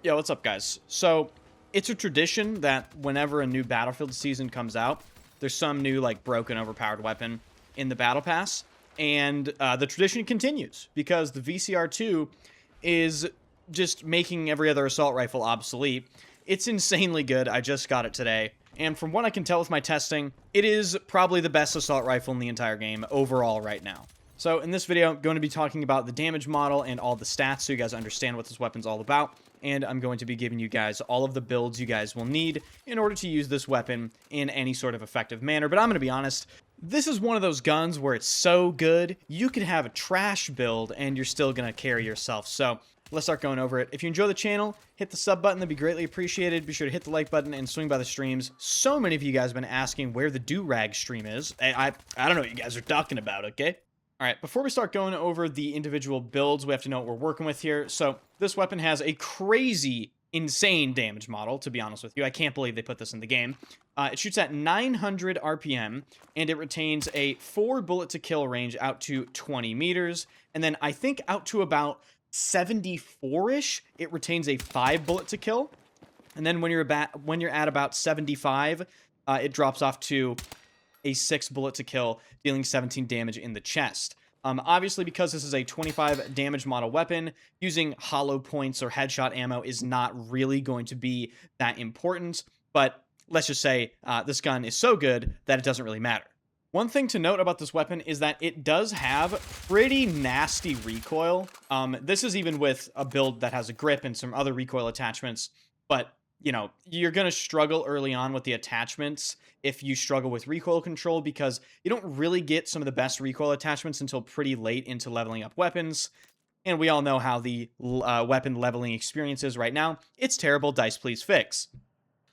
Yo, what's up, guys? So, it's a tradition that whenever a new Battlefield season comes out, there's some new, like, broken, overpowered weapon in the Battle Pass. And the tradition continues because the VCR2 is just making every other assault rifle obsolete. It's insanely good. I just got it today. And from what I can tell with my testing, it is probably the best assault rifle in the entire game overall right now. So in this video, I'm going to be talking about the damage model and all the stats so you guys understand what this weapon's all about. And I'm going to be giving you guys all of the builds you guys will need in order to use this weapon in any sort of effective manner. But I'm going to be honest, this is one of those guns where it's so good, you could have a trash build and you're still going to carry yourself. So let's start going over it. If you enjoy the channel, hit the sub button. That'd be greatly appreciated. Be sure to hit the like button and swing by the streams. So many of you guys have been asking where the do-rag stream is. I don't know what you guys are talking about, okay? All right, before we start going over the individual builds, we have to know what we're working with here. So this weapon has a crazy, insane damage model, to be honest with you. I can't believe they put this in the game. It shoots at 900 RPM, and it retains a 4 bullet to kill range out to 20 meters. And then I think out to about 74-ish, it retains a 5 bullet to kill. And then when you're at about 75, it drops off to a 6 bullet to kill, dealing 17 damage in the chest. Obviously, because this is a 25 damage model weapon, using hollow points or headshot ammo is not really going to be that important. But let's just say this gun is so good that it doesn't really matter. One thing to note about this weapon is that it does have pretty nasty recoil. This is even with a build that has a grip and some other recoil attachments, but you know, you're going to struggle early on with the attachments if you struggle with recoil control, because you don't really get some of the best recoil attachments until pretty late into leveling up weapons. And we all know how the weapon leveling experience is right now. It's terrible. Dice, please fix.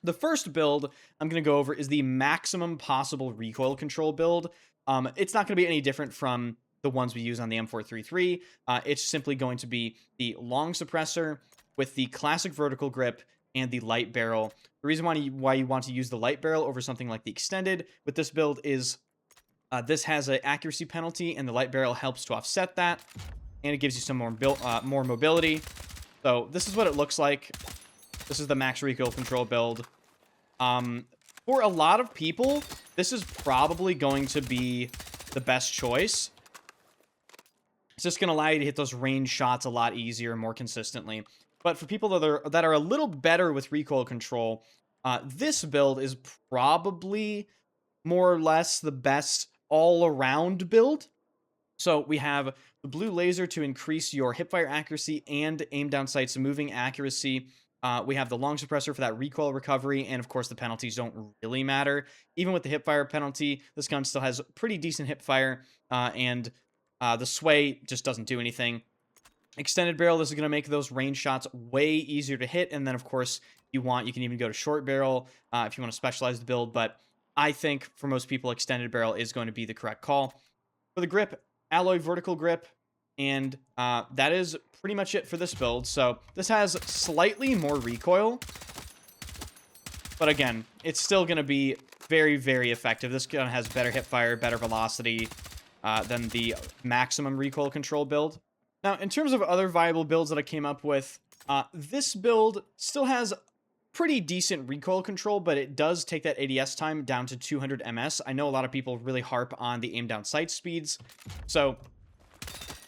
The first build I'm going to go over is the maximum possible recoil control build. It's not going to be any different from the ones we use on the M433. It's simply going to be the long suppressor with the classic vertical grip and the light barrel. The reason why you want to use the light barrel over something like the extended with this build is this has an accuracy penalty, and the light barrel helps to offset that, and it gives you some more mobility. So this is what it looks like. This is the max recoil control build. For a lot of people, this is probably going to be the best choice. It's just going to allow you to hit those range shots a lot easier and more consistently. But for people that are a little better with recoil control, this build is probably more or less the best all-around build. So we have the blue laser to increase your hipfire accuracy and aim down sights moving accuracy. We have the long suppressor for that recoil recovery, and of course the penalties don't really matter. Even with the hipfire penalty, this gun still has pretty decent hipfire, and the sway just doesn't do anything. Extended barrel, this is going to make those range shots way easier to hit. And then, of course, you can even go to short barrel if you want to specialize the build. But I think for most people, extended barrel is going to be the correct call. For the grip, alloy vertical grip. And that is pretty much it for this build. So this has slightly more recoil. But again, it's still going to be very, very effective. This gun has better hip fire, better velocity than the maximum recoil control build. Now, in terms of other viable builds that I came up with, this build still has pretty decent recoil control, but it does take that ADS time down to 200 ms. I know a lot of people really harp on the aim down sight speeds. So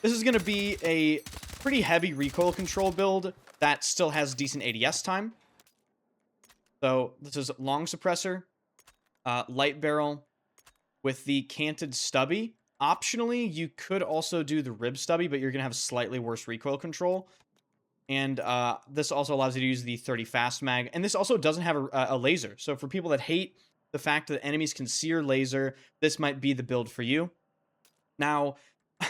this is going to be a pretty heavy recoil control build that still has decent ADS time. So this is long suppressor, light barrel with the canted stubby. Optionally, you could also do the rib stubby, but you're going to have slightly worse recoil control. And this also allows you to use the 30 fast mag. And this also doesn't have a laser. So for people that hate the fact that enemies can see your laser, this might be the build for you. Now,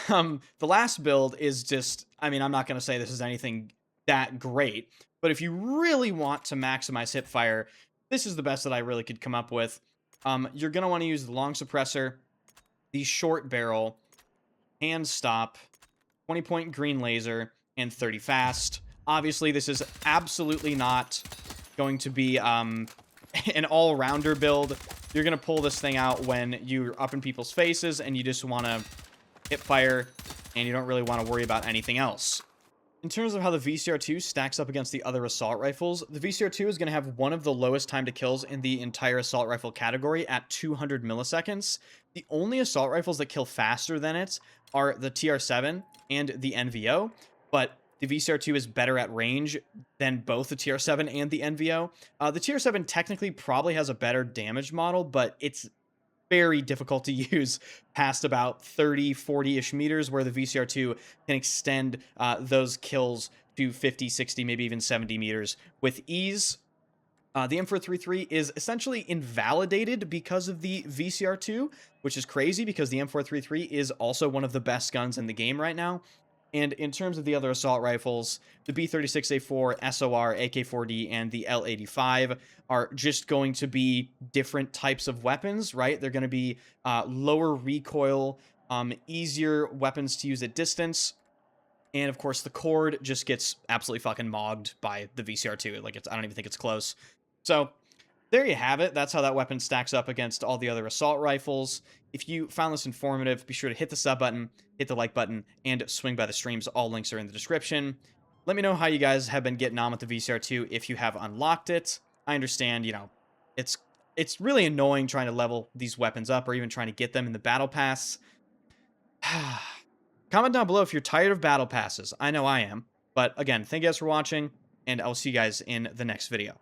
the last build is just, I mean, I'm not going to say this is anything that great. But if you really want to maximize hip fire, this is the best that I really could come up with. You're going to want to use the long suppressor, the short barrel, hand stop, 20-point green laser, and 30 fast. Obviously, this is absolutely not going to be an all-rounder build. You're going to pull this thing out when you're up in people's faces and you just want to hip fire and you don't really want to worry about anything else. In terms of how the VCR2 stacks up against the other assault rifles, the VCR2 is going to have one of the lowest time to kills in the entire assault rifle category at 200 milliseconds. The only assault rifles that kill faster than it are the TR7 and the NVO, but the VCR2 is better at range than both the TR7 and the NVO. The TR7 technically probably has a better damage model, but it's very difficult to use past about 30, 40-ish meters, where the VCR2 can extend those kills to 50, 60, maybe even 70 meters with ease. The M433 is essentially invalidated because of the VCR2, which is crazy because the M433 is also one of the best guns in the game right now. And in terms of the other assault rifles, the B36A4, SOR, AK4D, and the L85 are just going to be different types of weapons, right? They're going to be lower recoil, easier weapons to use at distance. And of course, the cord just gets absolutely fucking mogged by the VCR2. Like, I don't even think it's close. So there you have it. That's how that weapon stacks up against all the other assault rifles. If you found this informative, be sure to hit the sub button, hit the like button, and swing by the streams. All links are in the description. Let me know how you guys have been getting on with the VCR2 if you have unlocked it. I understand, it's really annoying trying to level these weapons up or even trying to get them in the battle pass. Comment down below if you're tired of battle passes. I know I am. But again, thank you guys for watching, and I'll see you guys in the next video.